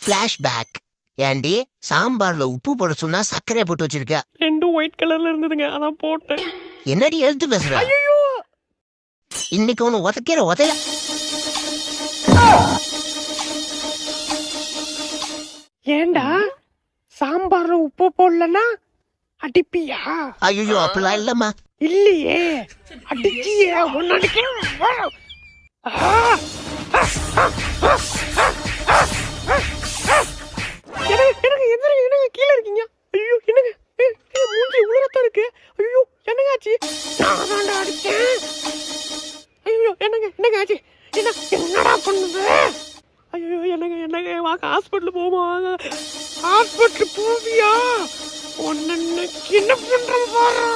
Flashback. ஏண்டி சாம்பார்ல உப்பு போட சொன்னா சர்க்கரையை போட்டு வச்சிருக்க? ரெண்டும் ஒயிட் கலர்ல இருந்ததுங்க, அதான் போட்டேன். என்னடி எழுத்து பேசுற? இன்னைக்கு ஒண்ணு உதைக்கிற உதைய. ஏண்டா சாம்பார்ல உப்பு போடலன்னா அடிப்பியா? ஐயோ அப்படிலாம் இல்லம்மா. இல்லையே, அடிச்சியே ஒன்னு அடிக்கிறேன். என்னங்க கீழே இருக்கீங்க? ஐயோ என்னங்க மூஞ்சி உலகத்தான் இருக்கு. ஐயோ என்னங்க ஆச்சு? நான் அடிச்சேன். ஐயோ என்னங்க ஆச்சு? என்னடா பண்ணுது? ஐயோ என்னங்க வாங்க ஹாஸ்பிட்டல் போவோம். வாங்க ஹாஸ்பிட்டல் போவியா? ஒன்னு என்ன பண்றேன் பாரு.